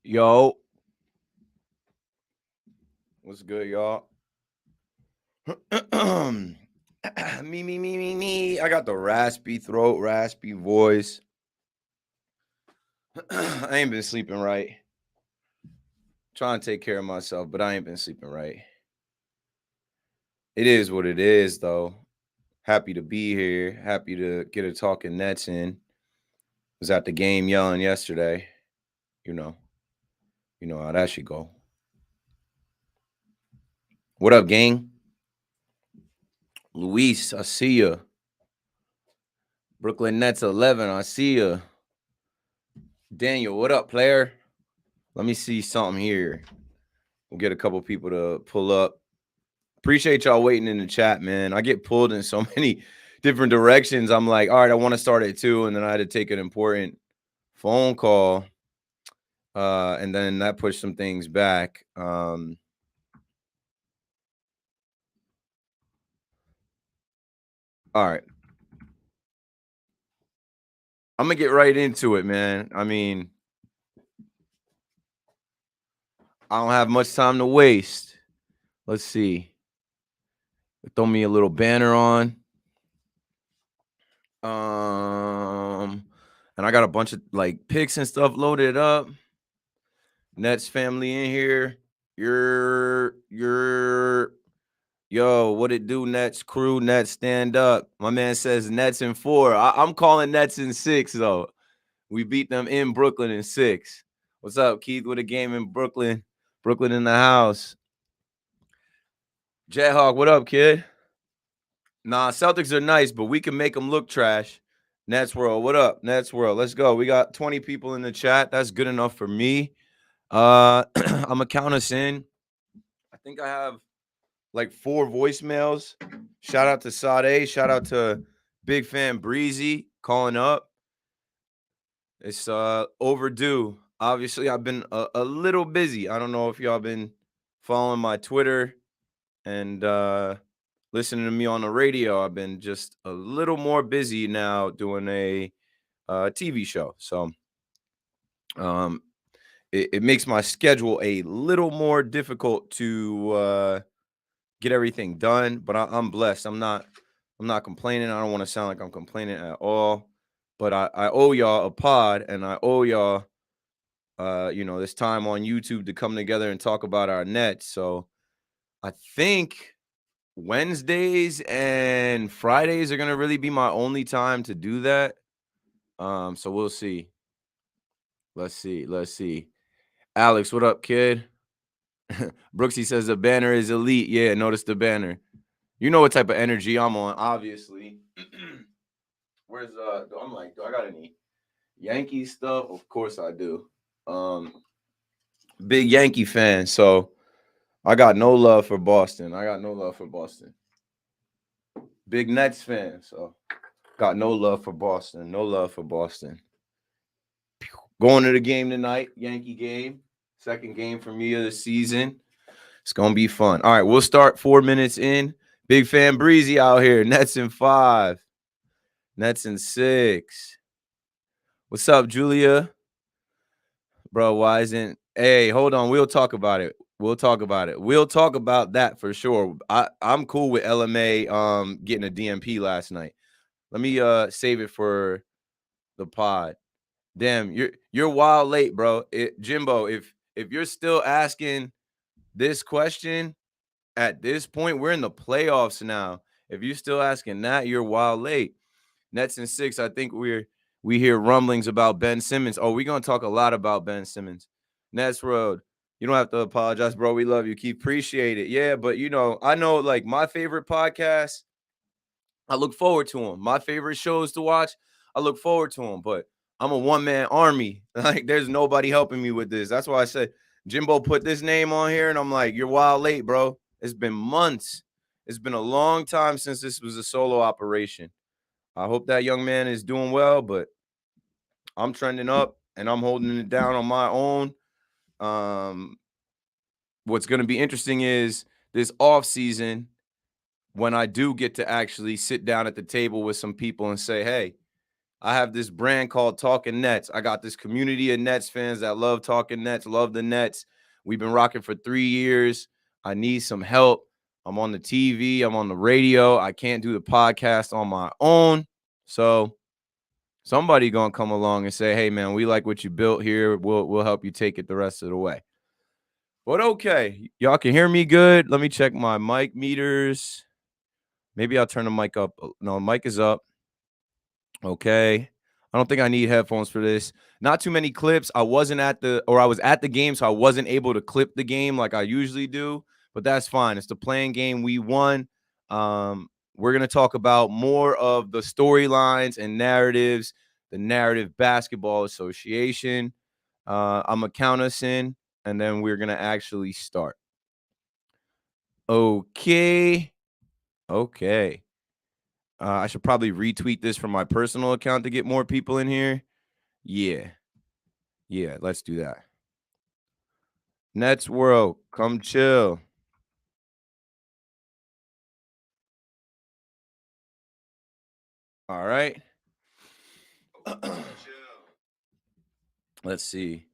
Yo, what's good, y'all? Me. I got the raspy throat, raspy voice. I ain't been sleeping right. Trying to take care of myself, but I ain't been sleeping right. It is what it is, though. Happy to be here. Happy to get a Talkin Nets in. Was at the game yelling yesterday. You know, you know how that should go. What up, gang? Luis, I see ya. Brooklyn Nets 11, I see ya. Daniel, what up, player? Let me see something here. We'll get a couple people to pull up. Appreciate y'all waiting in the chat, man. I get pulled in so many different directions. I'm like, all right, I want to start at 2, and then I had to take an important phone call. And then that pushed some things back. All right. I'm going to get right into it, man. I mean, I don't have much time to waste. Let's see. Throw me a little banner on. And I got a bunch of like pics and stuff loaded up. Nets family in here. Yo, what it do, Nets crew? Nets stand up. My man says Nets in 4. I'm calling Nets in 6, though. We beat them in Brooklyn in 6. What's up, Keith? With a game in Brooklyn. Brooklyn in the house. Jayhawk, what up, kid? Nah, Celtics are nice, but we can make them look trash. Nets World, what up? Nets World, let's go. We got 20 people in the chat. That's good enough for me. I'm gonna count us in. I think I have like 4 voicemails. Shout out to Sade. Shout out to Big Fan Breezy calling up. It's overdue. Obviously, I've been a little busy. I don't know if y'all been following my Twitter and listening to me on the radio. I've been just a little more busy now doing a TV show. So it makes my schedule a little more difficult to get everything done, but I'm blessed. I'm not complaining. I don't want to sound like I'm complaining at all, but I owe y'all a pod, and I owe y'all this time on YouTube to come together and talk about our Nets. So I think Wednesdays and Fridays are gonna really be my only time to do that. So we'll see. Let's see. Alex, what up, kid? Brooksy says the banner is elite. Yeah, notice the banner. You know what type of energy I'm on, obviously. Where's I'm like, do I got any Yankee stuff? Of course I do. Big Yankee fan, so I got no love for Boston. Big Nets fan, so got no love for Boston. Going to the game tonight, Yankee game. Second game for me of the season. It's gonna be fun. All right, we'll start 4 minutes in. Big Fan Breezy out here. Nets in 5. Nets in 6. What's up, Julia? Bro, why isn't... Hey, hold on. We'll talk about it. We'll talk about that for sure. I'm cool with LMA getting a DMP last night. Let me save it for the pod. Damn, you're wild late, bro. Jimbo, if you're still asking this question at this point, we're in the playoffs now. If you're still asking that, you're wild late. Nets in 6. I think we hear rumblings about Ben Simmons. Oh, we're gonna talk a lot about Ben Simmons. Nets Road. You don't have to apologize, bro. We love you. Keep appreciate it. Yeah, but I know like my favorite podcast, I look forward to them. My favorite shows to watch, I look forward to them. But I'm a one-man army. Like, there's nobody helping me with this. That's why I said Jimbo put this name on here, and I'm like, you're wild late, bro. It's been months. It's been a long time since this was a solo operation. I hope that young man is doing well, but I'm trending up and I'm holding it down on my own. What's going to be interesting is this off season, when I do get to actually sit down at the table with some people and say, hey, I have this brand called Talkin Nets. I got this community of Nets fans that love Talkin Nets, love the Nets. We've been rocking for 3 years. I need some help. I'm on the TV, I'm on the radio. I can't do the podcast on my own. So somebody gonna come along and say, "Hey man, we like what you built here. We'll help you take it the rest of the way." But okay, y'all can hear me good. Let me check my mic meters. Maybe I'll turn the mic up. No, mic is up. Okay. I don't think I need headphones for this. Not too many clips. I was at the game, so I wasn't able to clip the game like I usually do, but that's fine. It's the playing game. We won. We're going to talk about more of the storylines and narratives, the Narrative Basketball Association. I'm going to count us in, and then we're going to actually start. Okay. I should probably retweet this from my personal account to get more people in here. Yeah, let's do that. Nets World, come chill. All right. Let's see.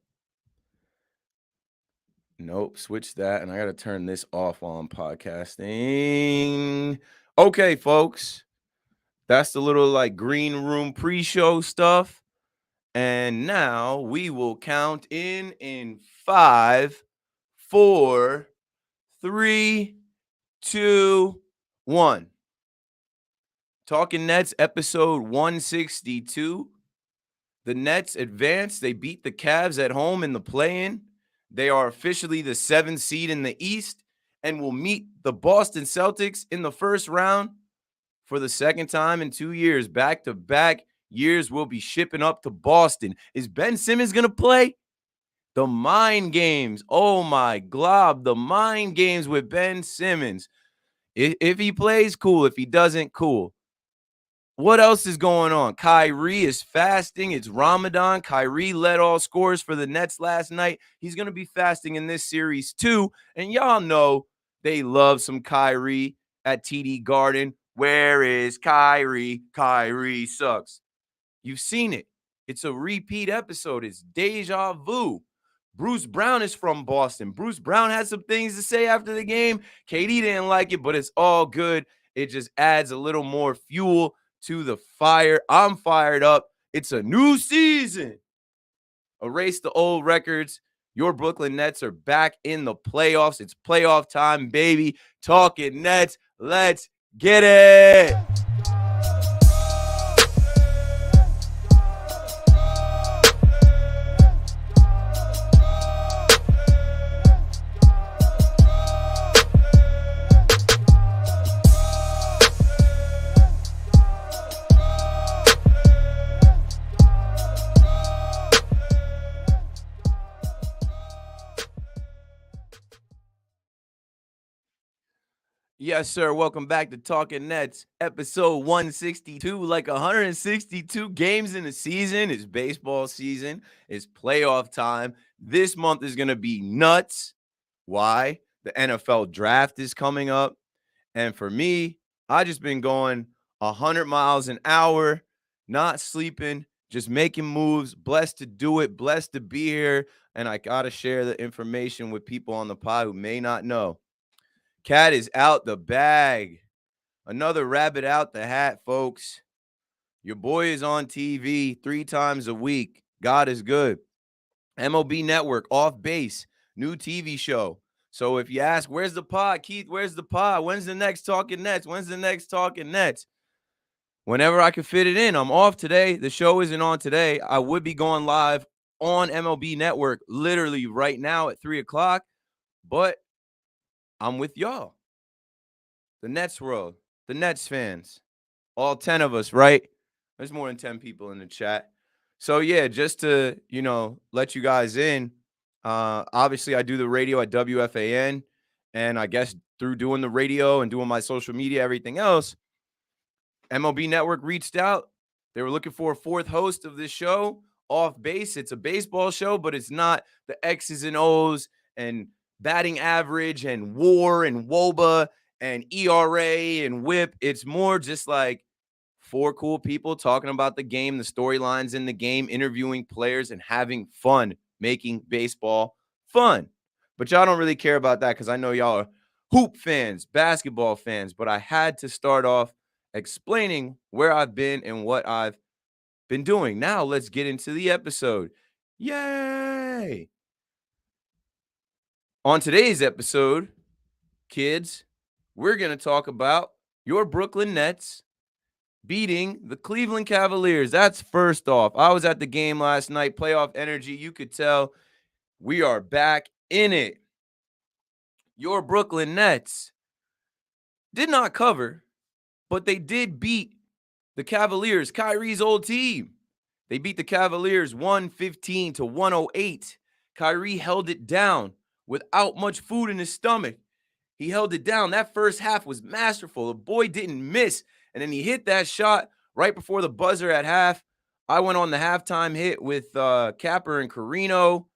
Nope, switch that. And I got to turn this off while I'm podcasting. Okay, folks. That's the little like green room pre-show stuff. And now we will count in 5, 4, 3, 2, 1. Talkin Nets episode 162. The Nets advance. They beat the Cavs at home in the play-in. They are officially the 7th seed in the East and will meet the Boston Celtics in the first round for the second time in 2 years. Back-to-back years we'll be shipping up to Boston. Is Ben Simmons going to play? The mind games. Oh, my glob. The mind games with Ben Simmons. If he plays, cool. If he doesn't, cool. What else is going on? Kyrie is fasting. It's Ramadan. Kyrie led all scores for the Nets last night. He's going to be fasting in this series too. And y'all know they love some Kyrie at TD Garden. Where is Kyrie? Kyrie sucks. You've seen it. It's a repeat episode. It's deja vu. Bruce Brown is from Boston. Bruce Brown had some things to say after the game. KD didn't like it, but it's all good. It just adds a little more fuel to the fire. I'm fired up. It's a new season. Erase the old records. Your Brooklyn Nets are back in the playoffs. It's playoff time, baby. Talking Nets. Let's get it. Yes, sir. Welcome back to Talkin Nets, episode 162. Like 162 games in the season. It's baseball season. It's playoff time. This month is going to be nuts. Why? The NFL draft is coming up. And for me, I just been going 100 miles an hour, not sleeping, just making moves. Blessed to do it. Blessed to be here. And I got to share the information with people on the pod who may not know. Cat is out the bag. Another rabbit out the hat, folks. Your boy is on TV 3 times a week. God is good. MLB Network, Off Base, new TV show. So if you ask, where's the pod? Keith, where's the pod? When's the next Talkin Nets? When's the next Talkin Nets? Whenever I can fit it in. I'm off today. The show isn't on today. I would be going live on MLB Network literally right now at 3 o'clock. But I'm with y'all. The Nets world, the Nets fans, all 10 of us, right? There's more than 10 people in the chat. So, yeah, just to, let you guys in, obviously I do the radio at WFAN, and I guess through doing the radio and doing my social media, everything else, MLB Network reached out. They were looking for a 4th host of this show, Off Base. It's a baseball show, but it's not the X's and O's and batting average and WAR and WOBA and ERA and WHIP. It's more just like four cool people talking about the game, the storylines in the game, interviewing players, and having fun making baseball fun. But y'all don't really care about that because I know y'all are hoop fans, basketball fans. But I had to start off explaining where I've been and what I've been doing. Now let's get into the episode. Yay! On today's episode, kids, we're going to talk about your Brooklyn Nets beating the Cleveland Cavaliers. That's first off. I was at the game last night, playoff energy. You could tell we are back in it. Your Brooklyn Nets did not cover, but they did beat the Cavaliers, Kyrie's old team. They beat the Cavaliers 115 to 108. Kyrie held it down without much food in his stomach. He held it down. That first half was masterful. The boy didn't miss. And then he hit that shot right before the buzzer at half. I went on the halftime hit with Capper and Carino,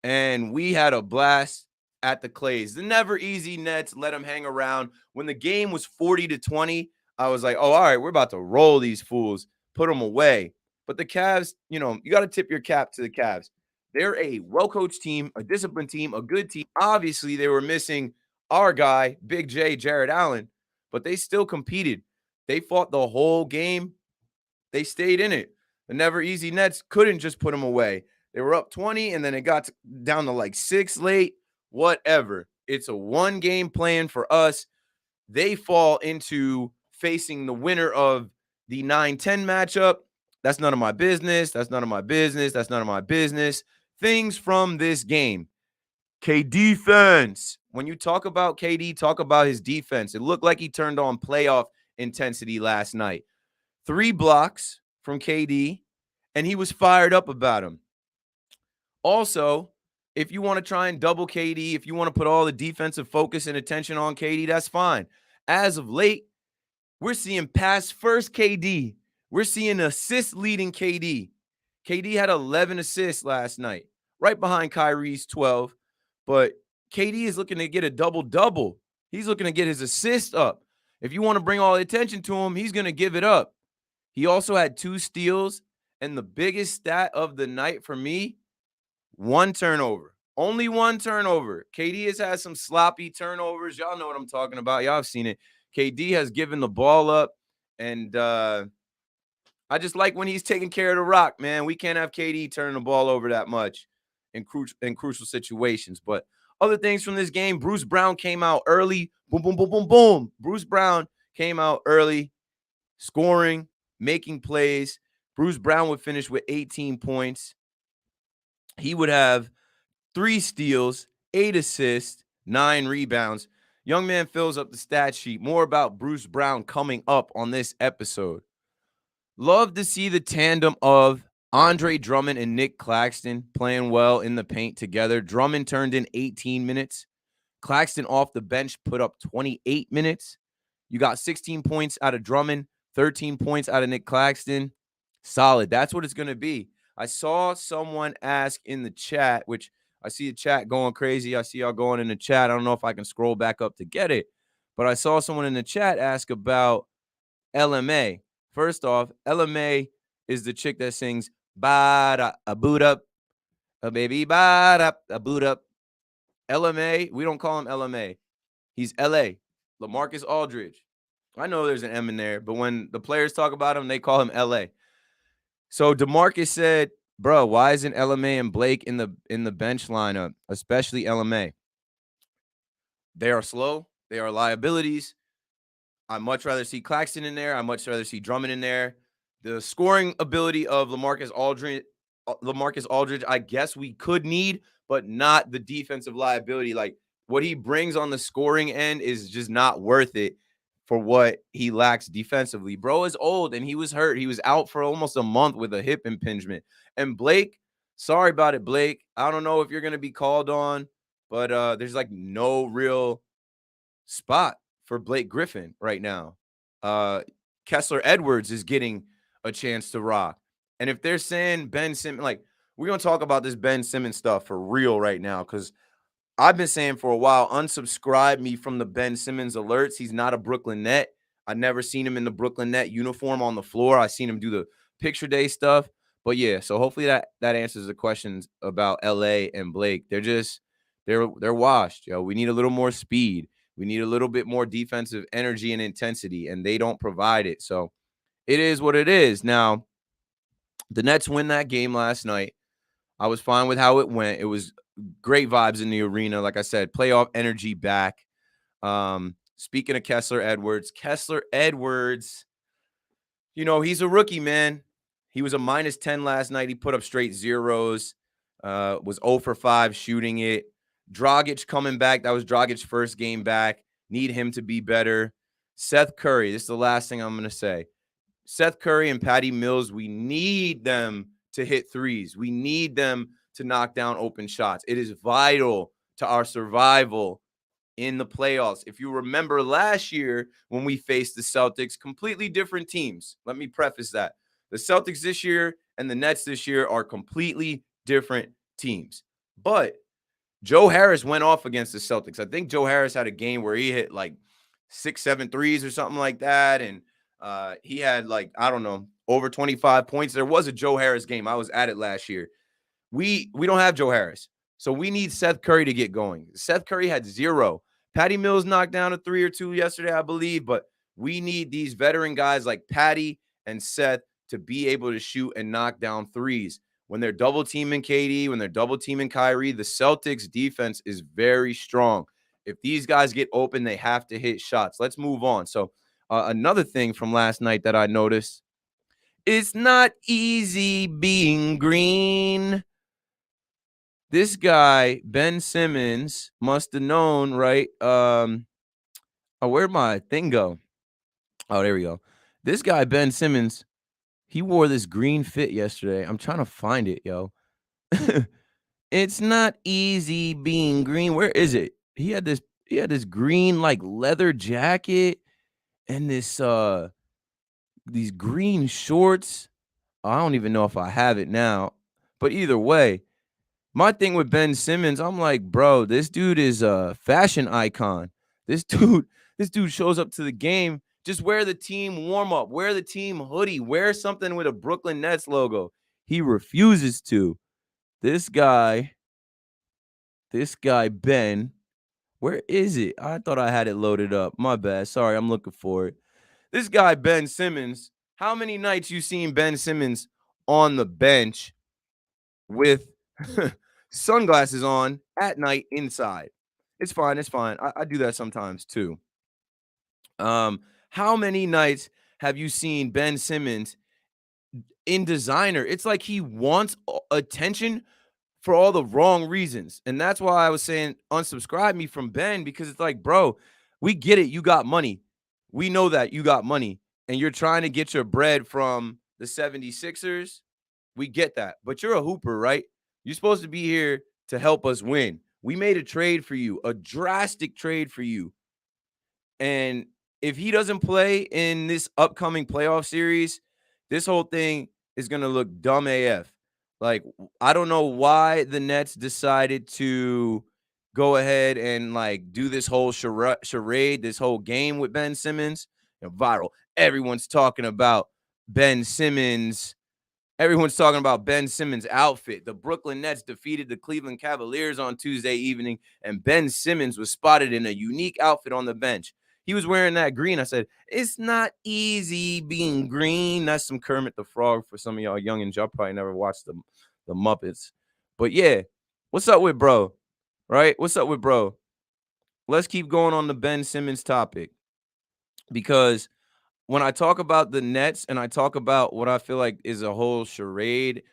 and we had a blast at the Clays. The never easy Nets let them hang around. When the game was 40-20, I was like, oh, all right, we're about to roll these fools, put them away. But the Cavs, you got to tip your cap to the Cavs. They're a well-coached team, a disciplined team, a good team. Obviously, they were missing our guy, Big J, Jared Allen, but they still competed. They fought the whole game. They stayed in it. The never easy Nets couldn't just put them away. They were up 20, and then it got down to like 6 late. Whatever. It's a one-game plan for us. They fall into facing the winner of the 9-10 matchup. That's none of my business. That's none of my business. That's none of my business. Things from this game. defense. When you talk about KD, talk about his defense. It looked like he turned on playoff intensity last night. 3 blocks from KD, and he was fired up about him. Also, if you want to try and double KD, if you want to put all the defensive focus and attention on KD, that's fine. As of late, we're seeing pass first KD. We're seeing assist leading KD. KD had 11 assists last night, right behind Kyrie's 12. But KD is looking to get a double-double. He's looking to get his assist up. If you want to bring all the attention to him, he's going to give it up. He also had 2 steals, and the biggest stat of the night for me, 1 turnover. Only 1 turnover. KD has had some sloppy turnovers. Y'all know what I'm talking about. Y'all have seen it. KD has given the ball up, and I just like when he's taking care of the rock, man. We can't have KD turning the ball over that much in crucial situations. But other things from this game, Bruce Brown came out early. Boom, boom, boom, boom, boom. Bruce Brown came out early, scoring, making plays. Bruce Brown would finish with 18 points. He would have 3 steals, 8 assists, 9 rebounds. Young man fills up the stat sheet. More about Bruce Brown coming up on this episode. Love to see the tandem of Andre Drummond and Nick Claxton playing well in the paint together. Drummond turned in 18 minutes. Claxton off the bench put up 28 minutes. You got 16 points out of Drummond, 13 points out of Nick Claxton. Solid. That's what it's going to be. I saw someone ask in the chat, which I see the chat going crazy. I see y'all going in the chat. I don't know if I can scroll back up to get it, but I saw someone in the chat ask about LMA. First off, LMA is the chick that sings "Ba a boot up, a baby ba a boot up." LMA, we don't call him LMA. He's LA, LaMarcus Aldridge. I know there's an M in there, but when the players talk about him, they call him LA. So DeMarcus said, "Bro, why isn't LMA and Blake in the bench lineup, especially LMA? They are slow. They are liabilities. I'd much rather see Claxton in there. I'd much rather see Drummond in there. The scoring ability of LaMarcus Aldridge, I guess we could need, but not the defensive liability. Like, what he brings on the scoring end is just not worth it for what he lacks defensively. Bro is old, and he was hurt. He was out for almost a month with a hip impingement. And Blake, sorry about it, Blake. I don't know if you're going to be called on, but there's like no real spot for Blake Griffin right now. Kessler Edwards is getting a chance to rock. And if they're saying Ben Simmons, like, we're going to talk about this Ben Simmons stuff for real right now, because I've been saying for a while, unsubscribe me from the Ben Simmons alerts. He's not a Brooklyn Net. I never seen him in the Brooklyn Net uniform on the floor. I seen him do the picture day stuff. But yeah, so hopefully that answers the questions about LA and Blake. They're washed. Yo, we need a little more speed. We need a little bit more defensive energy and intensity, and they don't provide it. So it is what it is. Now, the Nets win that game last night. I was fine with how it went. It was great vibes in the arena. Like I said, playoff energy back. Speaking of Kessler Edwards, you know, he's a rookie, man. He was a -10 last night. He put up straight zeros, was 0 for 5 shooting it. Dragic coming back. That was Dragic's first game back. Need him to be better. Seth Curry, this is the last thing I'm going to say. Seth Curry and Patty Mills, we need them to hit threes. We need them to knock down open shots. It is vital to our survival in the playoffs. If you remember last year when we faced the Celtics, completely different teams. Let me preface that. The Celtics this year and the Nets this year are completely different teams. But Joe Harris went off against the Celtics. I think Joe Harris had a game where he hit like 6-7 threes or something like that. And he had like, I don't know, over 25 points. There was a Joe Harris game. I was at it last year. We don't have Joe Harris. So we need Seth Curry to get going. Seth Curry had 0. Patty Mills knocked down a 3 or 2 yesterday, I believe. But we need these veteran guys like Patty and Seth to be able to shoot and knock down threes. When they're double teaming KD, when they're double teaming Kyrie, the Celtics defense is very strong. If these guys get open, they have to hit shots. Let's move on. So another thing from last night that I noticed, it's not easy being green. This guy, Ben Simmons, must have known, right? Where'd my thing go? Oh, there we go. This guy, Ben Simmons, he wore this green fit yesterday. I'm trying to find it, yo. It's not easy being green. Where is it? He had this green like leather jacket and this these green shorts. I don't even know if I have it now. But either way, my thing with Ben Simmons, I'm like, bro, this dude is a fashion icon. This dude shows up to the game. Just wear the team warm-up, wear the team hoodie, wear something with a Brooklyn Nets logo. He refuses to. This guy, Ben, where is it? I thought I had it loaded up. My bad. Sorry, I'm looking for it. This guy, Ben Simmons, how many nights you seen Ben Simmons on the bench with sunglasses on at night inside? It's fine. It's fine. I do that sometimes too. How many nights have you seen Ben Simmons in designer? It's like he wants attention for all the wrong reasons. And that's why I was saying unsubscribe me from Ben, because it's like, bro, we get it. You got money. We know that you got money and you're trying to get your bread from the 76ers. We get that. But you're a hooper, right? You're supposed to be here to help us win. We made a trade for you, a drastic trade for you. And if he doesn't play in this upcoming playoff series, this whole thing is going to look dumb AF. Like, I don't know why the Nets decided to go ahead and, like, do this whole charade, this whole game with Ben Simmons. You know, viral. Everyone's talking about Ben Simmons. Everyone's talking about Ben Simmons' outfit. The Brooklyn Nets defeated the Cleveland Cavaliers on Tuesday evening, and Ben Simmons was spotted in a unique outfit on the bench. He was wearing that green. I said, it's not easy being green. That's some Kermit the Frog for some of y'all youngins. Y'all probably never watched the Muppets. But yeah, what's up with bro? Right? What's up with bro? Let's keep going on the Ben Simmons topic. Because when I talk about the Nets and I talk about what I feel like is a whole charade,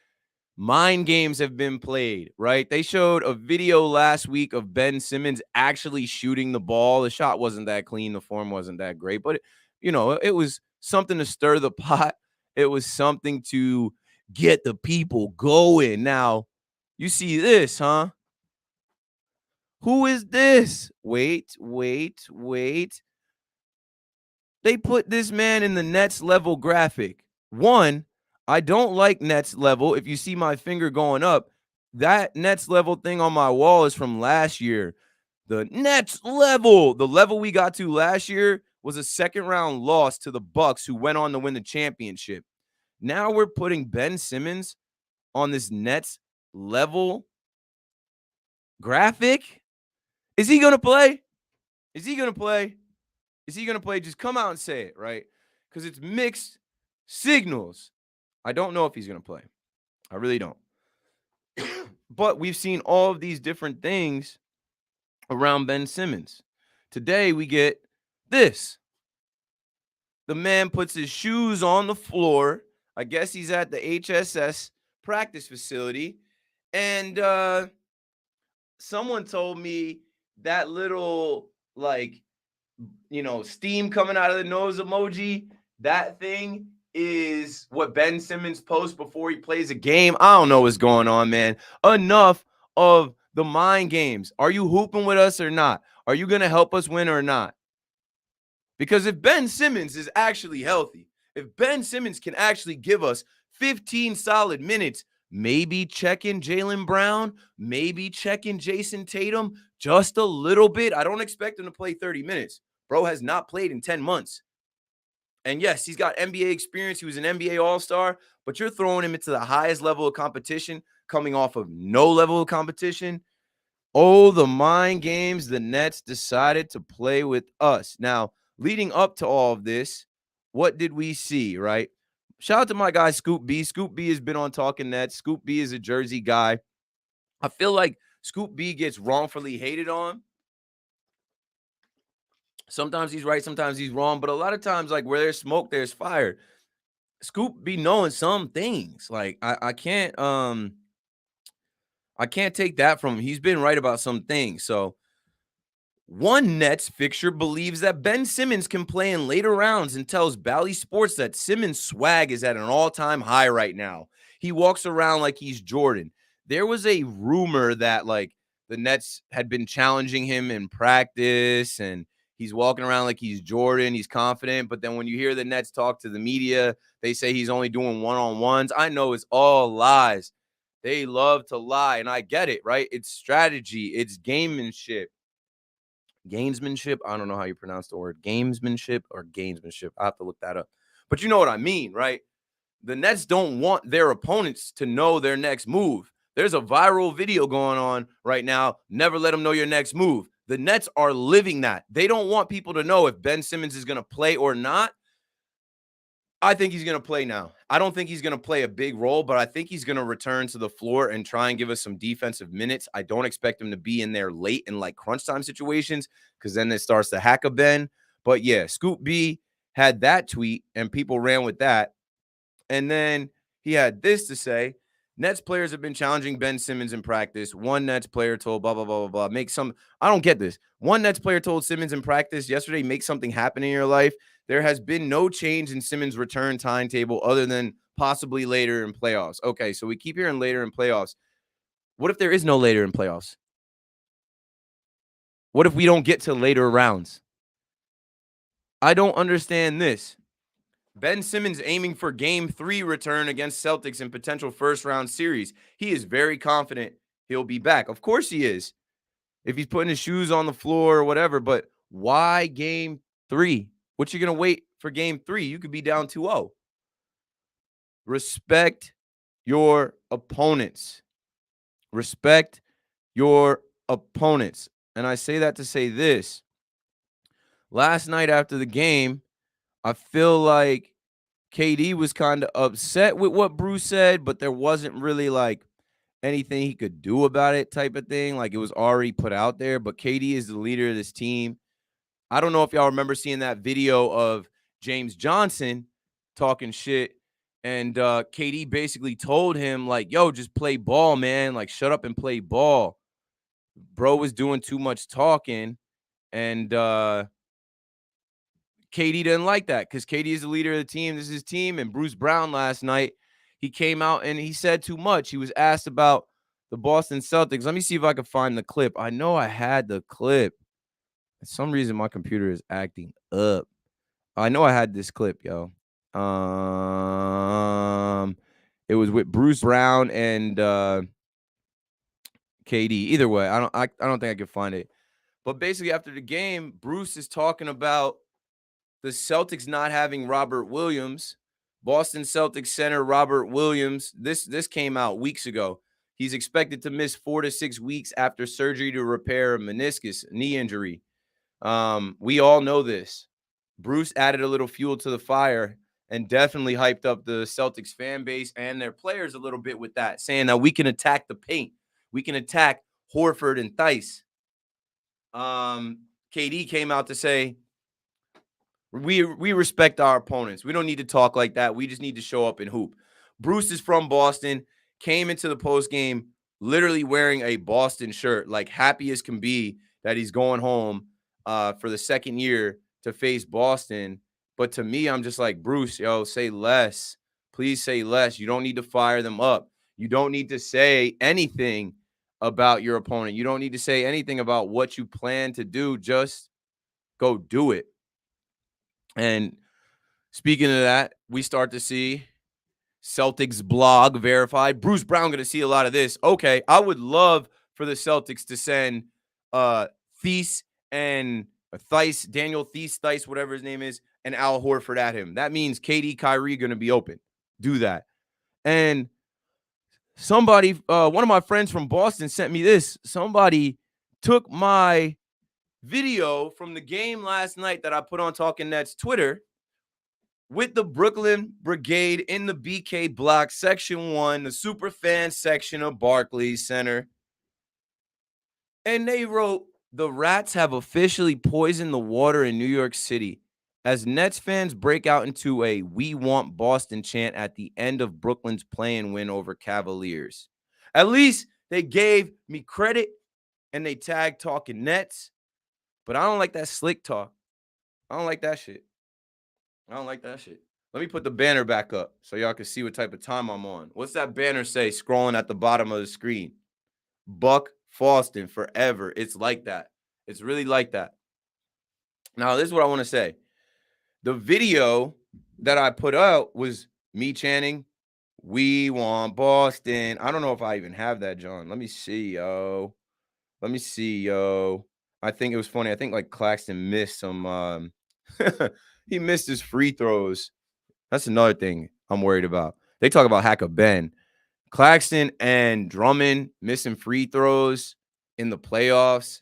mind games have been played, right? They showed a video last week of Ben Simmons actually shooting the ball. The shot wasn't that clean. The form wasn't that great. But, it was something to stir the pot. It was something to get the people going. Now, you see this, huh? Who is this? Wait. They put this man in the Nets level graphic. One, I don't like Nets level. If you see my finger going up, that Nets level thing on my wall is from last year. The Nets level, the level we got to last year was a second-round loss to the Bucks, who went on to win the championship. Now we're putting Ben Simmons on this Nets level graphic. Is he going to play? Is he going to play? Is he going to play? Just come out and say it, right? Because it's mixed signals. I don't know if he's going to play. I really don't. But we've seen all of these different things around Ben Simmons. Today we get this. The man puts his shoes on the floor. I guess he's at the HSS practice facility. And someone told me that little, like, steam coming out of the nose emoji, that thing is what Ben Simmons posts before he plays a game. I don't know what's going on, man. Enough of the mind games. Are you hooping with us or not? Are you going to help us win or not? Because if Ben Simmons is actually healthy, if Ben Simmons can actually give us 15 solid minutes, maybe checking Jaylen Brown, maybe checking Jason Tatum just a little bit. I don't expect him to play 30 minutes. Bro has not played in 10 months. And yes, he's got NBA experience. He was an NBA All-Star, but you're throwing him into the highest level of competition, coming off of no level of competition. Oh, the mind games the Nets decided to play with us. Now, leading up to all of this, what did we see, right? Shout out to my guy, Scoop B. Scoop B has been on Talkin Nets. Scoop B is a Jersey guy. I feel like Scoop B gets wrongfully hated on. Sometimes he's right, sometimes he's wrong, but a lot of times, like, where there's smoke, there's fire. Scoop be knowing some things. Like, I can't take that from him. He's been right about some things. So one Nets fixture believes that Ben Simmons can play in later rounds and tells Bally Sports that Simmons' swag is at an all-time high right now. He walks around like he's Jordan. There was a rumor that, like, the Nets had been challenging him in practice and he's walking around like he's Jordan. He's confident. But then when you hear the Nets talk to the media, they say he's only doing one-on-ones. I know it's all lies. They love to lie, and I get it, right? It's strategy. It's gamesmanship. Gamesmanship. I don't know how you pronounce the word. Gamesmanship or gamesmanship. I have to look that up. But you know what I mean, right? The Nets don't want their opponents to know their next move. There's a viral video going on right now. Never let them know your next move. The Nets are living that. They don't want people to know if Ben Simmons is going to play or not. I think he's going to play now. I don't think he's going to play a big role, but I think he's going to return to the floor and try and give us some defensive minutes. I don't expect him to be in there late in, like, crunch time situations, because then it starts to hack a Ben. But yeah, Scoop B had that tweet and people ran with that. And then he had this to say: Nets players have been challenging Ben Simmons in practice. One Nets player told blah, blah, blah, blah, blah. I don't get this. One Nets player told Simmons in practice yesterday, make something happen in your life. There has been no change in Simmons' return timetable other than possibly later in playoffs. Okay, so we keep hearing later in playoffs. What if there is no later in playoffs? What if we don't get to later rounds? I don't understand this. Ben Simmons aiming for Game 3 return against Celtics in potential first-round series. He is very confident he'll be back. Of course he is, if he's putting his shoes on the floor or whatever. But why Game 3? What you going to wait for Game 3? You could be down 2-0. Respect your opponents. Respect your opponents. And I say that to say this. Last night after the game, I feel like KD was kind of upset with what Bruce said, but there wasn't really, like, anything he could do about it type of thing. Like, it was already put out there, but KD is the leader of this team. I don't know if y'all remember seeing that video of James Johnson talking shit, and KD basically told him, like, yo, just play ball, man. Like, shut up and play ball. Bro was doing too much talking, and KD didn't like that because KD is the leader of the team. This is his team. And Bruce Brown last night, he came out and he said too much. He was asked about the Boston Celtics. Let me see if I can find the clip. I know I had the clip. For some reason, my computer is acting up. I know I had this clip, yo. It was with Bruce Brown and KD. Either way, I don't think I can find it. But basically, after the game, Bruce is talking about the Celtics not having Robert Williams, Boston Celtics center Robert Williams, this came out weeks ago. He's expected to miss 4 to 6 weeks after surgery to repair a meniscus knee injury. We all know this. Bruce added a little fuel to the fire and definitely hyped up the Celtics fan base and their players a little bit with that, saying that we can attack the paint. We can attack Horford and Theis. KD came out to say, we respect our opponents. We don't need to talk like that. We just need to show up and hoop. Bruce is from Boston, came into the post game literally wearing a Boston shirt, like happy as can be that he's going home for the second year to face Boston. But to me, I'm just like, Bruce, yo, say less. Please say less. You don't need to fire them up. You don't need to say anything about your opponent. You don't need to say anything about what you plan to do. Just go do it. And speaking of that, we start to see Celtics blog verified. Bruce Brown going to see a lot of this. Okay, I would love for the Celtics to send Theis and Daniel Theis, whatever his name is, and Al Horford at him. That means KD, Kyrie going to be open. Do that. And somebody, one of my friends from Boston sent me this. Somebody took my video from the game last night that I put on Talkin Nets Twitter with the Brooklyn Brigade in the BK block, section 1, the super fan section of Barclays Center. And they wrote, the rats have officially poisoned the water in New York City as Nets fans break out into a "We Want Boston" chant at the end of Brooklyn's play-in win over Cavaliers. At least they gave me credit and they tagged Talkin Nets. But I don't like that slick talk. I don't like that shit. Let me put the banner back up so y'all can see what type of time I'm on. What's that banner say scrolling at the bottom of the screen? Buck Foston forever. It's like that. It's really like that. Now, this is what I want to say. The video that I put out was me chanting, "We want Boston." I don't know if I even have that, John. Let me see, yo. I think it was funny. I think like Claxton missed some he missed his free throws. That's another thing I'm worried about. They talk about Hack of Ben. Claxton and Drummond missing free throws in the playoffs.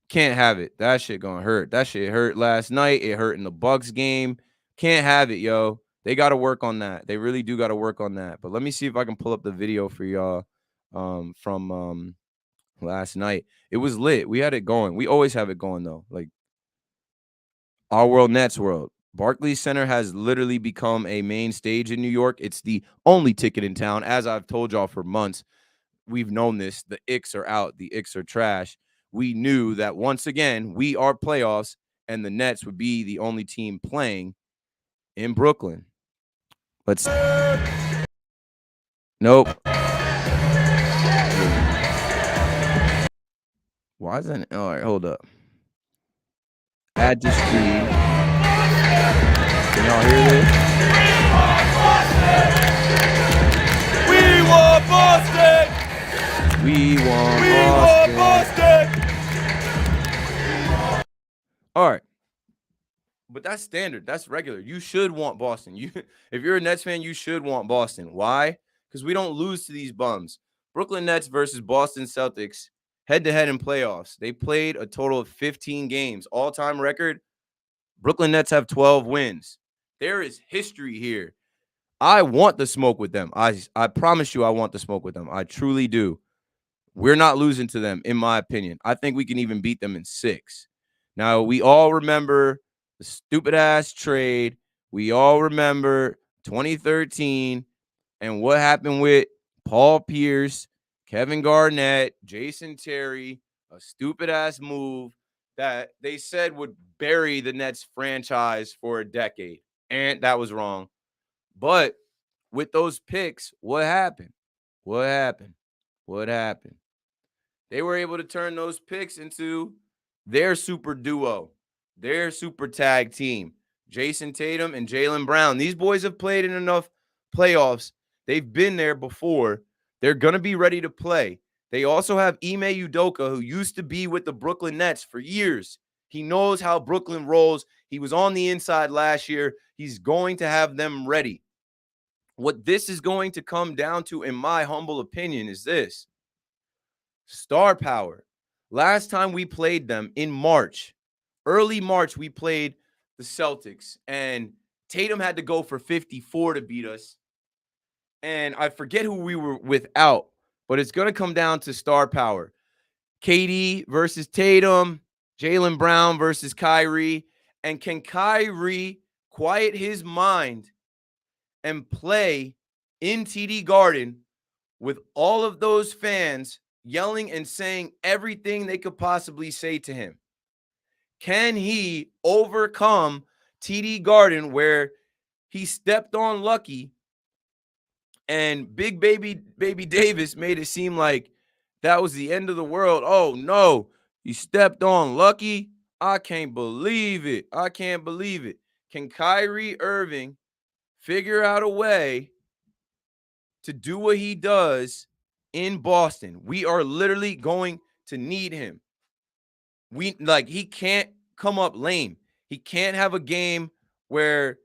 Can't have it. That shit gonna hurt. That shit hurt last night. It hurt in the Bucks game. Can't have it, yo. They got to work on that. They really do got to work on that. But let me see if I can pull up the video for y'all from last night. It was lit. We had it going. We always have it going, though. Like, our world, Nets world. Barclays Center has literally become a main stage in New York. It's the only ticket in town. As I've told y'all for months, we've known this. The Icks are out. The Icks are trash. We knew that once again, we are playoffs, and the Nets would be the only team playing in Brooklyn. Let's. Nope. Why is that? All right, hold up. Add to screen. Can y'all hear this? We want Boston! We want Boston! All right. But that's standard. That's regular. You should want Boston. If you're a Nets fan, you should want Boston. Why? Because we don't lose to these bums. Brooklyn Nets versus Boston Celtics, head-to-head in playoffs. They played a total of 15 games. All-time record, Brooklyn Nets have 12 wins. There is history here. I want the smoke with them. I promise you I want the smoke with them. I truly do. We're not losing to them, in my opinion. I think we can even beat them in 6. Now, we all remember the stupid-ass trade. We all remember 2013 and what happened with Paul Pierce, Kevin Garnett, Jason Terry, a stupid-ass move that they said would bury the Nets franchise for a decade. And that was wrong. But with those picks, what happened? They were able to turn those picks into their super duo, their super tag team, Jason Tatum and Jaylen Brown. These boys have played in enough playoffs. They've been there before. They're going to be ready to play. They also have Ime Udoka, who used to be with the Brooklyn Nets for years. He knows how Brooklyn rolls. He was on the inside last year. He's going to have them ready. What this is going to come down to, in my humble opinion, is this: star power. Last time we played them in March, early March, we played the Celtics, and Tatum had to go for 54 to beat us. And I forget who we were without, but it's going to come down to star power. KD versus Tatum, Jaylen Brown versus Kyrie. And can Kyrie quiet his mind and play in TD Garden with all of those fans yelling and saying everything they could possibly say to him? Can he overcome TD Garden, where he stepped on Lucky and big baby Davis made it seem like that was the end of the world? Oh no, he stepped on Lucky. I can't believe it. I can't believe it. Can Kyrie Irving figure out a way to do what he does in Boston? We are literally going to need him. He can't come up lame. He can't have a game where,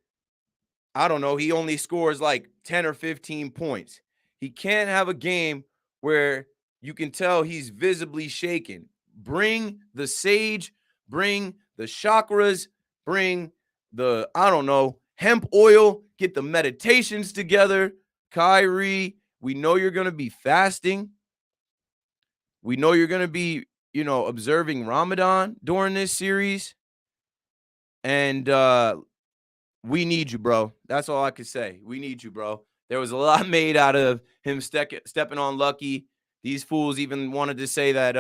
I don't know, he only scores like 10 or 15 points. He can't have a game where you can tell he's visibly shaken. Bring the sage, bring the chakras, bring the, I don't know, hemp oil, get the meditations together. Kyrie, we know you're going to be fasting. We know you're going to be, observing Ramadan during this series. And we need you, bro. That's all I could say. We need you, bro. There was a lot made out of him stepping on Lucky. These fools even wanted to say that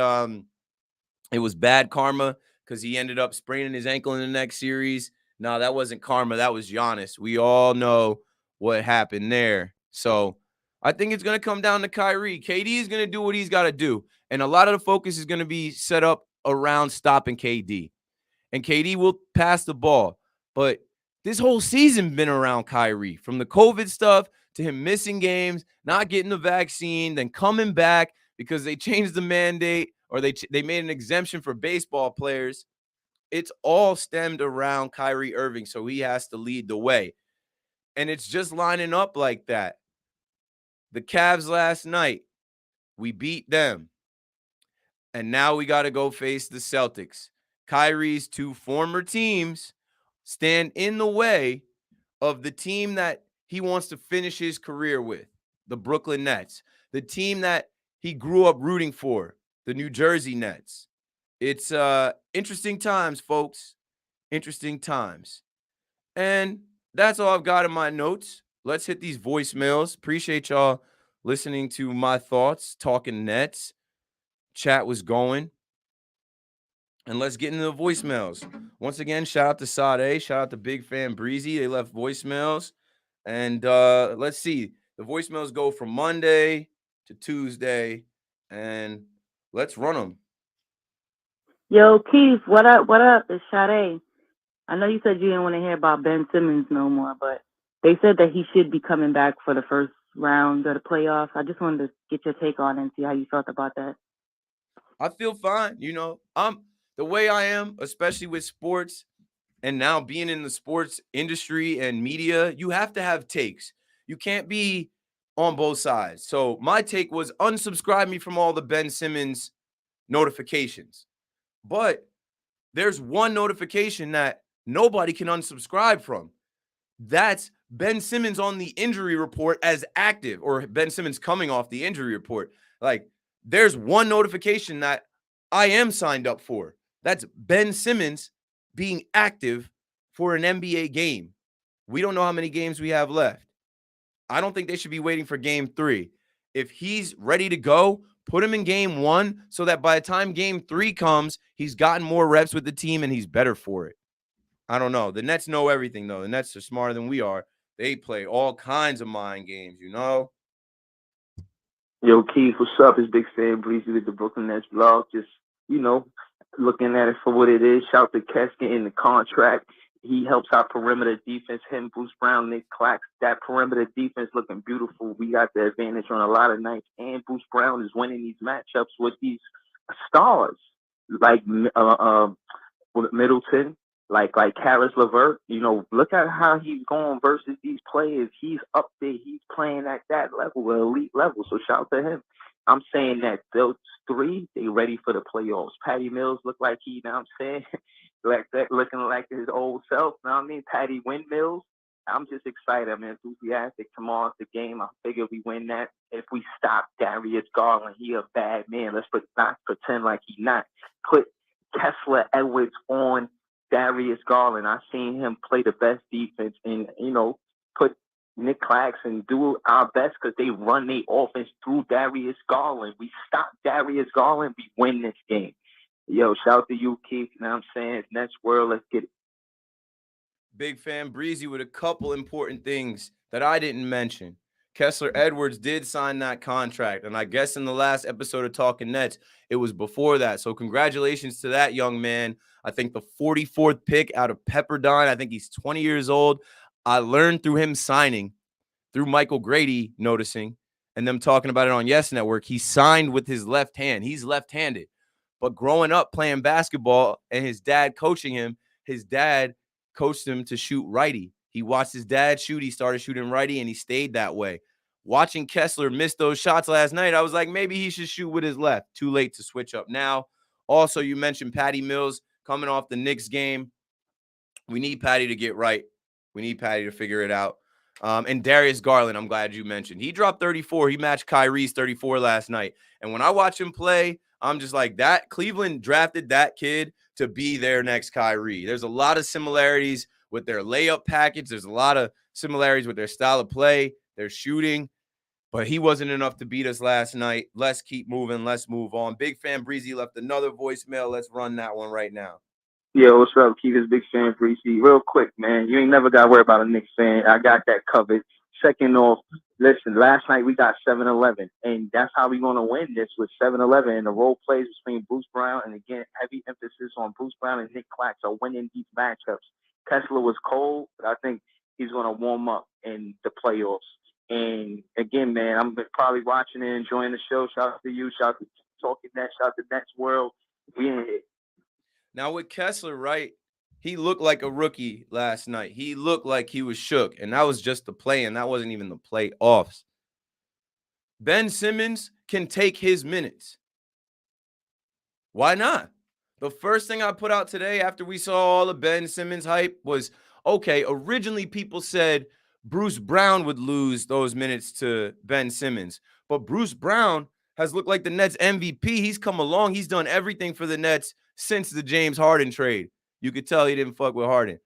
it was bad karma because he ended up spraining his ankle in the next series. No, that wasn't karma. That was Giannis. We all know what happened there. So I think it's going to come down to Kyrie. KD is going to do what he's got to do. And a lot of the focus is going to be set up around stopping KD. And KD will pass the ball. But this whole season been around Kyrie, from the COVID stuff to him missing games, not getting the vaccine, then coming back because they changed the mandate, or they made an exemption for baseball players. It's all stemmed around Kyrie Irving, so he has to lead the way. And it's just lining up like that. The Cavs last night, we beat them. And now we got to go face the Celtics. Kyrie's two former teams stand in the way of the team that he wants to finish his career with, the Brooklyn Nets, the team that he grew up rooting for, the New Jersey Nets. It's interesting times, folks. Interesting times. And that's all I've got in my notes. Let's hit these voicemails. Appreciate y'all listening to my thoughts, Talkin Nets. Chat was going. And let's get into the voicemails. Once again, shout out to Sade. Shout out to Big Fan Breezy. They left voicemails. And let's see. The voicemails go from Monday to Tuesday. And let's run them. Yo, Keith, what up? What up? It's Sade. I know you said you didn't want to hear about Ben Simmons no more, but they said that he should be coming back for the first round of the playoffs. I just wanted to get your take on it and see how you felt about that. I feel fine. I'm the way I am, especially with sports, and now being in the sports industry and media, you have to have takes. You can't be on both sides. So my take was unsubscribe me from all the Ben Simmons notifications. But there's one notification that nobody can unsubscribe from. That's Ben Simmons on the injury report as active, or Ben Simmons coming off the injury report. Like, there's one notification that I am signed up for. That's Ben Simmons being active for an NBA game. We don't know how many games we have left. I don't think they should be waiting for game 3. If he's ready to go, put him in game 1 so that by the time game 3 comes, he's gotten more reps with the team and he's better for it. I don't know. The Nets know everything, though. The Nets are smarter than we are. They play all kinds of mind games, Yo, Keith, what's up? It's Big Fan Breezy with the Brooklyn Nets blog. Just, looking at it for what it is. Shout to Kes getting the contract. He helps our perimeter defense. Him, Bruce Brown, Nick Clax. That perimeter defense looking beautiful. We got the advantage on a lot of nights. And Bruce Brown is winning these matchups with these stars like Middleton, like Karis LeVert, look at how he's going versus these players. He's up there. He's playing at that level, elite level. So shout out to him. I'm saying that those three, they ready for the playoffs. Patty Mills look like I'm saying, like that, looking like his old self. You know what I mean? Patty Windmills. I'm just excited. I'm enthusiastic. Tomorrow's the game. I figure we win that. If we stop Darius Garland, he a bad man. Let's not pretend like he's not. Put Kessler Edwards on Darius Garland. I seen him play the best defense and, put Nick Claxton, do our best because they run the offense through Darius Garland. We stop Darius Garland, we win this game. Yo, shout out to you, Keith. You know what I'm saying? It's next world. Let's get it. Big fan Breezy with a couple important things that I didn't mention. Kessler Edwards did sign that contract, and I guess in the last episode of Talkin Nets, it was before that. So congratulations to that young man. I think the 44th pick out of Pepperdine. I think he's 20 years old. I learned through him signing, through Michael Grady noticing, and them talking about it on Yes Network. He signed with his left hand. He's left-handed. But growing up playing basketball and his dad coaching him, his dad coached him to shoot righty. He watched his dad shoot. He started shooting righty, and he stayed that way. Watching Kessler miss those shots last night, I was like, maybe he should shoot with his left. Too late to switch up now. Also, you mentioned Patty Mills coming off the Knicks game. We need Patty to get right. We need Patty to figure it out. And Darius Garland, I'm glad you mentioned. He dropped 34. He matched Kyrie's 34 last night. And when I watch him play, I'm just like, that Cleveland drafted that kid to be their next Kyrie. There's a lot of similarities with their layup package. There's a lot of similarities with their style of play, their shooting. But he wasn't enough to beat us last night. Let's keep moving. Let's move on. Big fan Breezy left another voicemail. Let's run that one right now. Yo, what's up, Keith? It's Big Fan Breezy. Real quick, man. You ain't never got to worry about a Knicks fan. I got that covered. Second off, listen, last night we got 7-11, and that's how we're going to win this with 7-11. And the role plays between Bruce Brown, and again, heavy emphasis on Bruce Brown and Nick Clax are winning these matchups. Kessler was cold, but I think he's going to warm up in the playoffs. And again, man, I'm probably watching and enjoying the show. Shout out to you. Shout out to Talkin Nets. Shout out to Nets World. We in it. Now with Kessler, right, he looked like a rookie last night. He looked like he was shook, and that was just the play, and that wasn't even the playoffs. Ben Simmons can take his minutes. Why not? The first thing I put out today after we saw all the Ben Simmons hype was, okay, originally people said Bruce Brown would lose those minutes to Ben Simmons, but Bruce Brown has looked like the Nets MVP. He's come along. He's done everything for the Nets since the James Harden trade. You could tell he didn't fuck with Harden.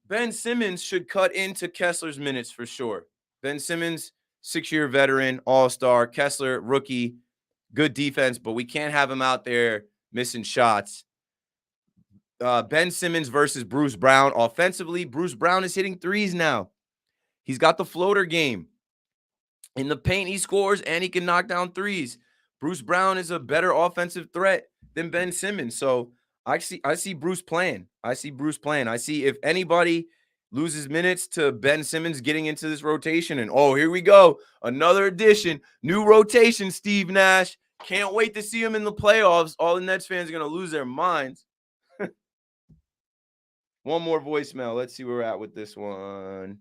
Ben Simmons should cut into Kessler's minutes for sure. Ben Simmons, 6-year veteran, all-star. Kessler, rookie, good defense, but we can't have him out there missing shots. Ben Simmons versus Bruce Brown. Offensively, Bruce Brown is hitting threes now. He's got the floater game. In the paint, he scores, and he can knock down threes. Bruce Brown is a better offensive threat than Ben Simmons. So I see Bruce playing. I see if anybody loses minutes to Ben Simmons getting into this rotation, and here we go. Another addition, new rotation, Steve Nash. Can't wait to see him in the playoffs. All the Nets fans are going to lose their minds. One more voicemail. Let's see where we're at with this one.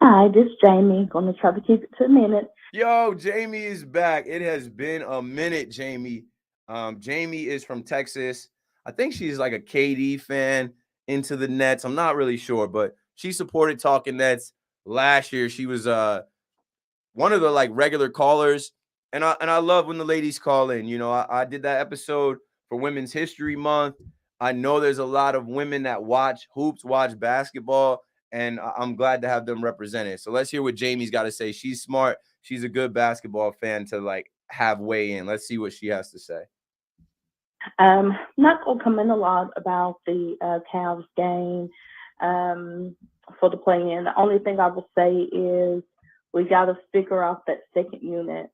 Hi, this is Jamie. Gonna try to keep it to a minute. Yo, Jamie is back. It has been a minute, Jamie. Jamie is from Texas. I think she's like a KD fan, into the Nets. I'm not really sure, but she supported Talkin Nets last year. She was one of the like regular callers, and I love when the ladies call in. You know, I did that episode for Women's History Month. I know there's a lot of women that watch hoops, watch basketball, and I'm glad to have them represented. So let's hear what Jamie's got to say. She's smart. She's a good basketball fan to like have weigh in. Let's see what she has to say. Not going to comment a lot about the Cavs game for the play-in. The only thing I will say is we got to figure out that second unit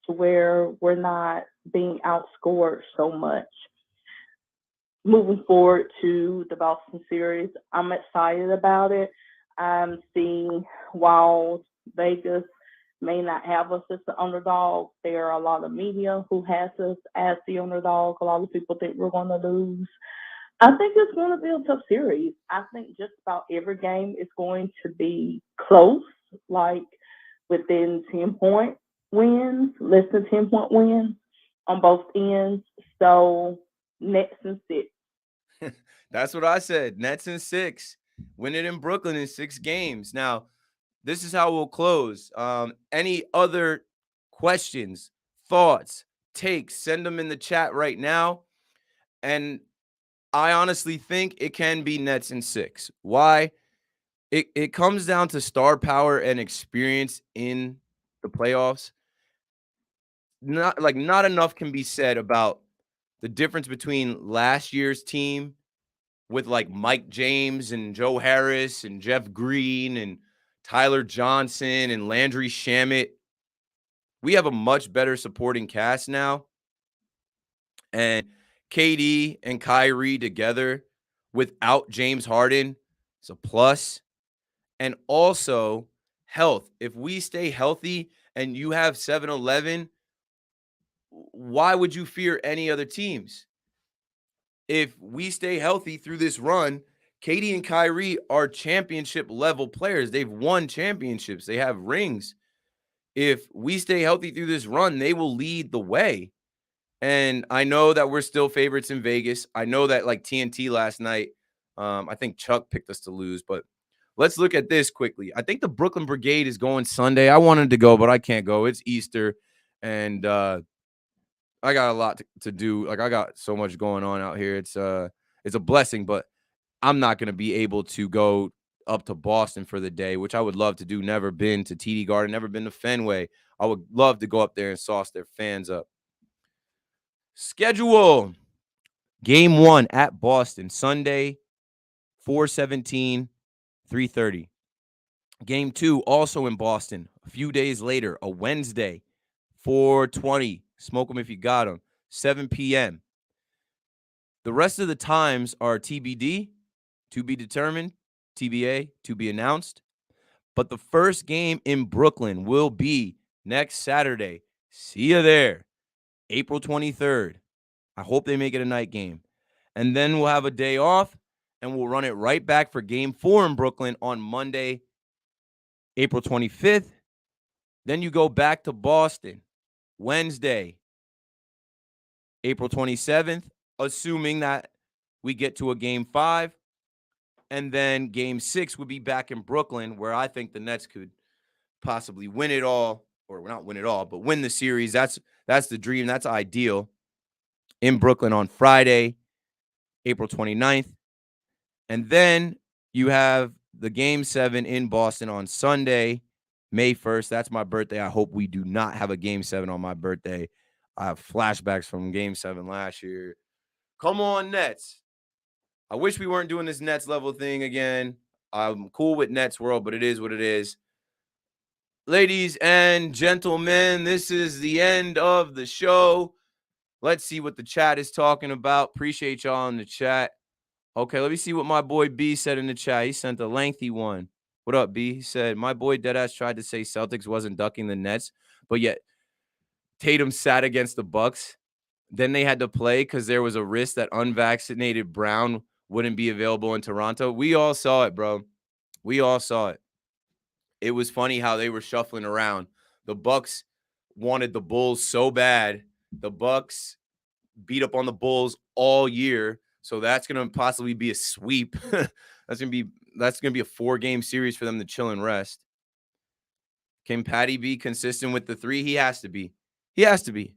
to where we're not being outscored so much. Moving forward to the Boston series, I'm excited about it. I'm seeing while Vegas may not have us as the underdog, there are a lot of media who has us as the underdog. A lot of people think we're going to lose. I think it's going to be a tough series. I think just about every game is going to be close, like within 10-point wins, less than 10-point wins on both ends. So Nets and 6. That's what I said. Nets in 6. Win it in Brooklyn in 6 games. Now, this is how we'll close. Any other questions, thoughts, takes, send them in the chat right now. And I honestly think it can be Nets in 6. Why? It comes down to star power and experience in the playoffs. Not enough can be said about the difference between last year's team with like Mike James and Joe Harris and Jeff Green and Tyler Johnson and Landry Shamet. We have a much better supporting cast now. And KD and Kyrie together without James Harden is a plus. And also health. If we stay healthy and you have 7-11, why would you fear any other teams? If we stay healthy through this run, KD and Kyrie are championship level players. They've won championships. They have rings. If we stay healthy through this run, they will lead the way. And I know that we're still favorites in Vegas. I know that like TNT last night, I think Chuck picked us to lose, but let's look at this quickly. I think the Brooklyn Brigade is going Sunday. I wanted to go, but I can't go. It's Easter, and I got a lot to do. Like I got so much going on out here. It's a blessing, but I'm not going to be able to go up to Boston for the day, which I would love to do. Never been to TD Garden, never been to Fenway. I would love to go up there and sauce their fans up. Schedule. Game 1 at Boston, Sunday, 4/17, 3:30. Game 2 also in Boston, a few days later, a Wednesday, 4:20. Smoke them if you got them. 7 p.m. The rest of the times are TBD, to be determined, TBA, to be announced. But the first game in Brooklyn will be next Saturday. See you there, April 23rd. I hope they make it a night game. And then we'll have a day off, and we'll run it right back for Game 4 in Brooklyn on Monday, April 25th. Then you go back to Boston, Wednesday, April 27th, assuming that we get to a Game 5. And then Game 6 would be back in Brooklyn, where I think the Nets could possibly win it all, or not win it all, but win the series. That's the dream. That's ideal. In Brooklyn on Friday, April 29th. And then you have the Game 7 in Boston on Sunday, May 1st. That's my birthday. I hope we do not have a Game 7 on my birthday. I have flashbacks from Game 7 last year. Come on, Nets. I wish we weren't doing this Nets level thing again. I'm cool with Nets World, but it is what it is. Ladies and gentlemen, this is the end of the show. Let's see what the chat is talking about. Appreciate y'all in the chat. Okay, let me see what my boy B said in the chat. He sent a lengthy one. What up, B? He said, my boy Deadass tried to say Celtics wasn't ducking the Nets, but yet Tatum sat against the Bucks. Then they had to play because there was a risk that unvaccinated Brown wouldn't be available in Toronto. We all saw it, bro. We all saw it. It was funny how they were shuffling around. The Bucks wanted the Bulls so bad. The Bucks beat up on the Bulls all year. So that's going to possibly be a sweep. That's going to be a 4-game series for them to chill and rest. Can Patty be consistent with the 3? He has to be. He has to be.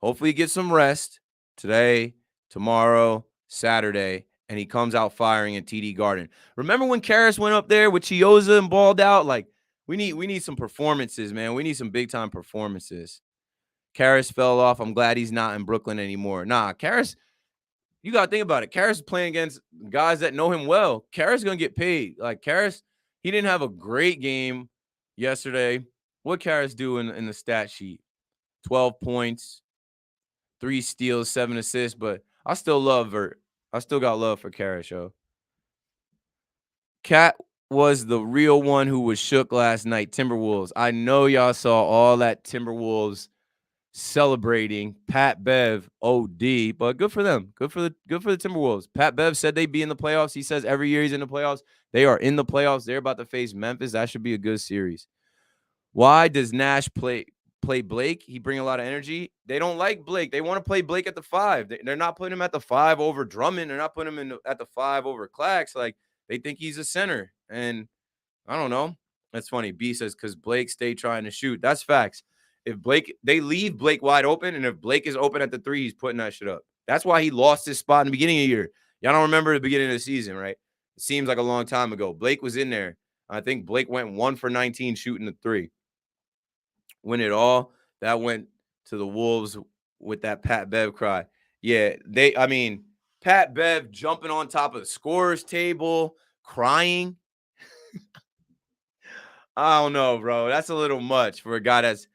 Hopefully he gets some rest today, tomorrow, Saturday, and he comes out firing at TD Garden. Remember when Karras went up there with Chioza and balled out? Like, we need some performances, man. We need some big-time performances. Karras fell off. I'm glad he's not in Brooklyn anymore. Nah, Karras, you got to think about it. Karras is playing against guys that know him well. Karras is going to get paid. Like, Karras, he didn't have a great game yesterday. What Karras do in the stat sheet? 12 points, 3 steals, 7 assists, but I still love Vert. I still got love for Karras, yo. Cat was the real one who was shook last night, Timberwolves. I know y'all saw all that Timberwolves celebrating Pat Bev OD, but good for them. Good for the Timberwolves. Pat Bev said they'd be in the playoffs. He says every year he's in the playoffs. They are in the playoffs. They're about to face Memphis. That should be a good series. Why does Nash play Blake? He bring a lot of energy. They don't like Blake. They want to play Blake at the 5. They're not putting him at the 5 over Drummond. They're not putting him at the 5 over Clax. Like, they think he's a center. And I don't know. That's funny. B says, because Blake stay trying to shoot. That's facts. If they leave Blake wide open, and if Blake is open at the 3, he's putting that shit up. That's why he lost his spot in the beginning of the year. Y'all don't remember the beginning of the season, right? It seems like a long time ago. Blake was in there. I think Blake went 1 for 19 shooting the 3. Win it all. That went to the Wolves with that Pat Bev cry. Yeah, Pat Bev jumping on top of the scorer's table, crying. I don't know, bro. That's a little much for a guy that's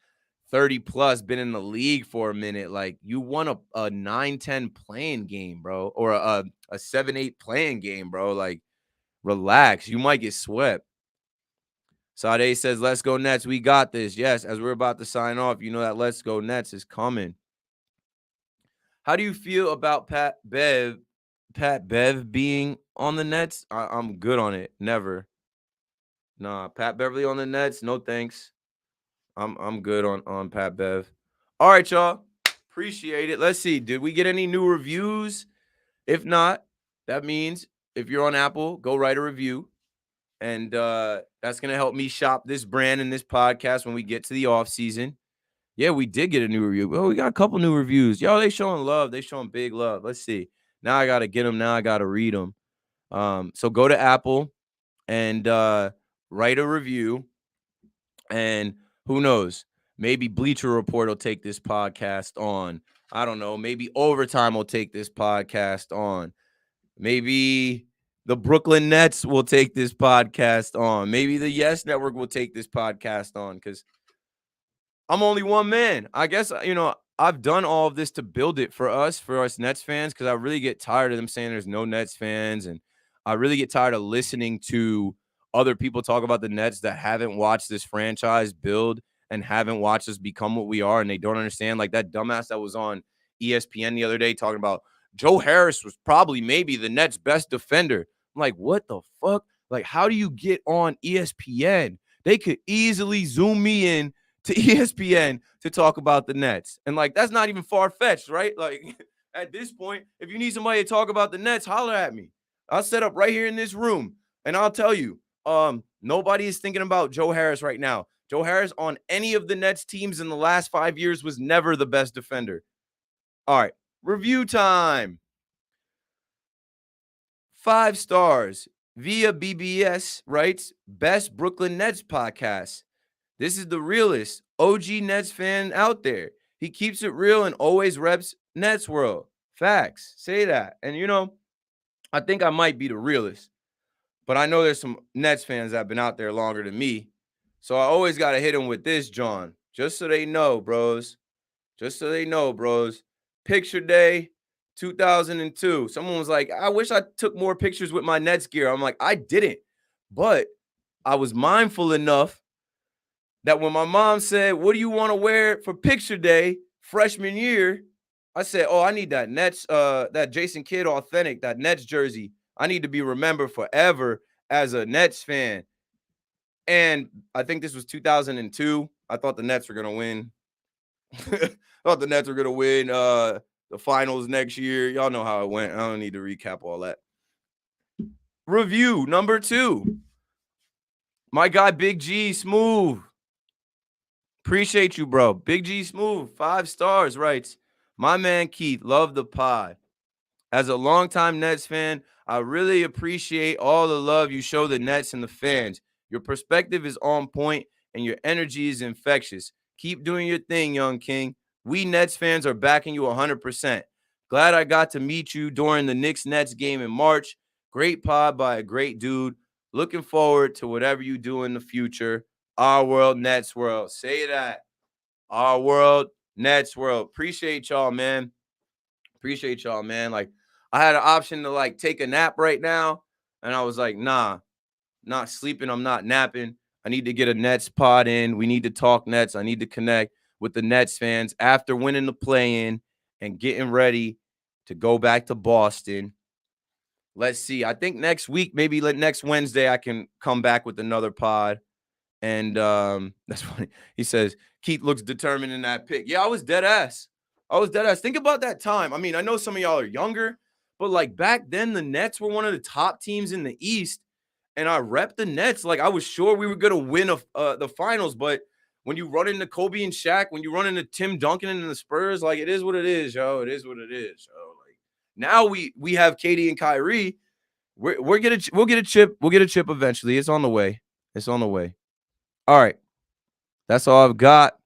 30 plus, been in the league for a minute. Like, you won a 9-10 playing game, bro, or a 7-8 playing game, bro. Like, relax. You might get swept. Sade says, let's go Nets. We got this. Yes, as we're about to sign off, you know that let's go Nets is coming. How do you feel about Pat Bev being on the Nets? I'm good on it. Never. Nah, Pat Beverly on the Nets, no thanks. I'm good on Pat Bev. All right, y'all. Appreciate it. Let's see. Did we get any new reviews? If not, that means if you're on Apple, go write a review. And that's going to help me shop this brand and this podcast when we get to the off season. Yeah, we did get a new review. Oh, we got a couple new reviews. Yo, they showing love. They showing big love. Let's see. Now I got to get them. Now I got to read them. So go to Apple and write a review. And who knows? Maybe Bleacher Report will take this podcast on. I don't know. Maybe Overtime will take this podcast on. Maybe the Brooklyn Nets will take this podcast on. Maybe the Yes Network will take this podcast on, because I'm only one man. I guess, I've done all of this to build it for us Nets fans, because I really get tired of them saying there's no Nets fans. And I really get tired of listening to other people talk about the Nets that haven't watched this franchise build and haven't watched us become what we are, and they don't understand. Like that dumbass that was on ESPN the other day talking about Joe Harris was probably maybe the Nets' best defender. I'm like, what the fuck? Like, how do you get on ESPN? They could easily zoom me in to ESPN to talk about the Nets. And, like, that's not even far-fetched, right? Like, at this point, if you need somebody to talk about the Nets, holler at me. I'll set up right here in this room, and I'll tell you, nobody is thinking about Joe Harris right now. Joe Harris on any of the Nets teams in the last 5 years was never the best defender. All right. Review time. 5 stars. Via BBS writes, best Brooklyn Nets podcast. This is the realest OG Nets fan out there. He keeps it real and always reps Nets world. Facts. Say that. And, I think I might be the realest. But I know there's some Nets fans that have been out there longer than me. So I always got to hit them with this, John. Just so they know, bros. Just so they know, bros. Picture day 2002. Someone was like, I wish I took more pictures with my Nets gear. I'm like, I didn't. But I was mindful enough that when my mom said, what do you want to wear for picture day freshman year? I said, oh, I need that Nets, that Jason Kidd authentic, that Nets jersey. I need to be remembered forever as a Nets fan. And I think this was 2002. I thought the Nets were going to win. The finals next year. Y'all know how it went. I don't need to recap all that. Review number 2. My guy, Big G Smooth. Appreciate you, bro. Big G Smooth, 5 stars, writes, my man Keith, love the pod. As a longtime Nets fan, I really appreciate all the love you show the Nets and the fans. Your perspective is on point and your energy is infectious. Keep doing your thing, young king. We Nets fans are backing you 100%. Glad I got to meet you during the Knicks-Nets game in March. Great pod by a great dude. Looking forward to whatever you do in the future. Our world, Nets world. Say that. Our world, Nets world. Appreciate y'all, man. Appreciate y'all, man. Like, I had an option to, like, take a nap right now, and I was like, nah, not sleeping. I'm not napping. I need to get a Nets pod in. We need to talk Nets. I need to connect. with the Nets fans after winning the play-in and getting ready to go back to Boston. Let's see. I think next week, maybe next Wednesday, I can come back with another pod. And that's funny. He says, Keith looks determined in that pick. Yeah, I was dead ass. Think about that time. I mean, I know some of y'all are younger, but like back then, the Nets were one of the top teams in the East. And I repped the Nets. Like I was sure we were going to win the finals. But when you run into Kobe and Shaq, when you run into Tim Duncan and the Spurs, like it is what it is, yo. It is what it is, yo. Like now we have Katie and Kyrie. We'll get a chip. We'll get a chip eventually. It's on the way. All right. That's all I've got.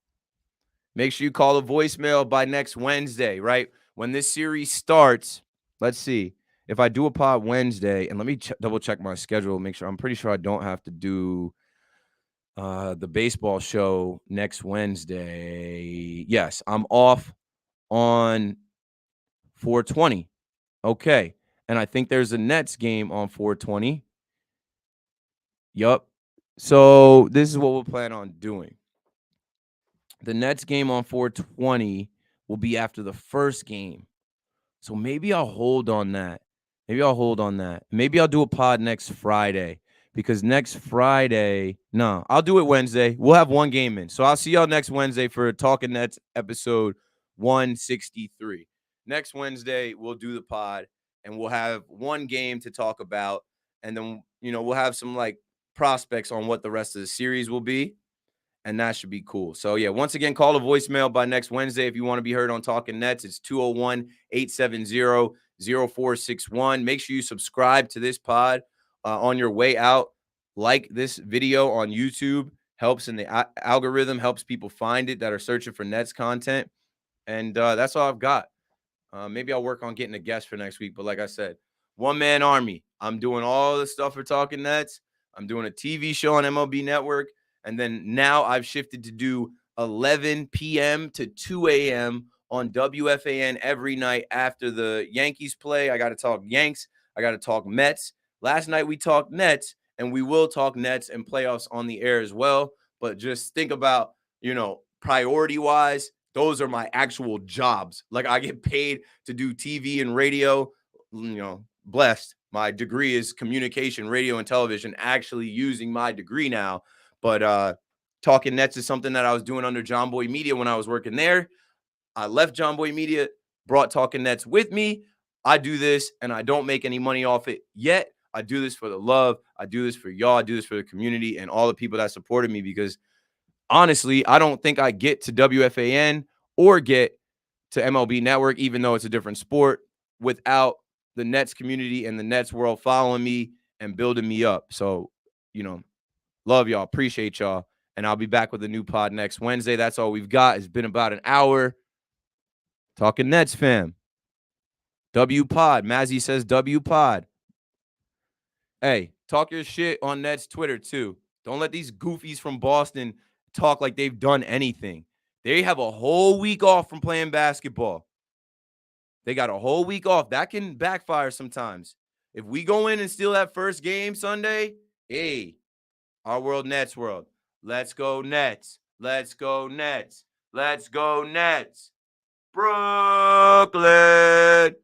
Make sure you call the voicemail by next Wednesday, right? When this series starts, let's see. If I do a pod Wednesday, and let me double check my schedule, make sure. I'm pretty sure I don't have to do the baseball show next Wednesday. Yes, I'm off on 4/20. Okay. And I think there's a Nets game on 4/20. Yup. So this is what we'll plan on doing. The Nets game on 4/20 will be after the first game. So maybe I'll hold on that. Maybe I'll do a pod next Friday because next Friday, no, I'll do it Wednesday. We'll have one game in. So I'll see y'all next Wednesday for Talkin Nets episode 163. Next Wednesday, we'll do the pod and we'll have one game to talk about. And then, we'll have some like prospects on what the rest of the series will be. And that should be cool. So, yeah, once again, call a voicemail by next Wednesday if you want to be heard on Talkin Nets. It's 201-870-0461. Make sure you subscribe to this pod on your way out. Like this video on YouTube. Helps in the algorithm, helps people find it that are searching for Nets content. And that's all I've got. Maybe I'll work on getting a guest for next week. But like I said, one-man army. I'm doing all the stuff for Talkin Nets. I'm doing a TV show on MLB Network. And then now I've shifted to do 11 p.m. to 2 a.m. on WFAN every night after the Yankees play. I got to talk Yanks. I got to talk Mets. Last night we talked Nets, and we will talk Nets and playoffs on the air as well. But just think about, priority-wise, those are my actual jobs. Like I get paid to do TV and radio, blessed. My degree is communication, radio, and television, actually using my degree now. But Talkin Nets is something that I was doing under John Boy Media when I was working there. I left John Boy Media, brought Talkin Nets with me. I do this, and I don't make any money off it yet. I do this for the love. I do this for y'all. I do this for the community and all the people that supported me because, honestly, I don't think I get to WFAN or get to MLB Network, even though it's a different sport, without the Nets community and the Nets world following me and building me up. So, love y'all. Appreciate y'all. And I'll be back with a new pod next Wednesday. That's all we've got. It's been about an hour. Talkin Nets, fam. W pod. Mazzy says W pod. Hey, talk your shit on Nets Twitter, too. Don't let these goofies from Boston talk like they've done anything. They have a whole week off from playing basketball. They got a whole week off. That can backfire sometimes. If we go in and steal that first game Sunday, hey, our world, Nets world. Let's go Nets. Let's go Nets. Let's go Nets. Brooklyn.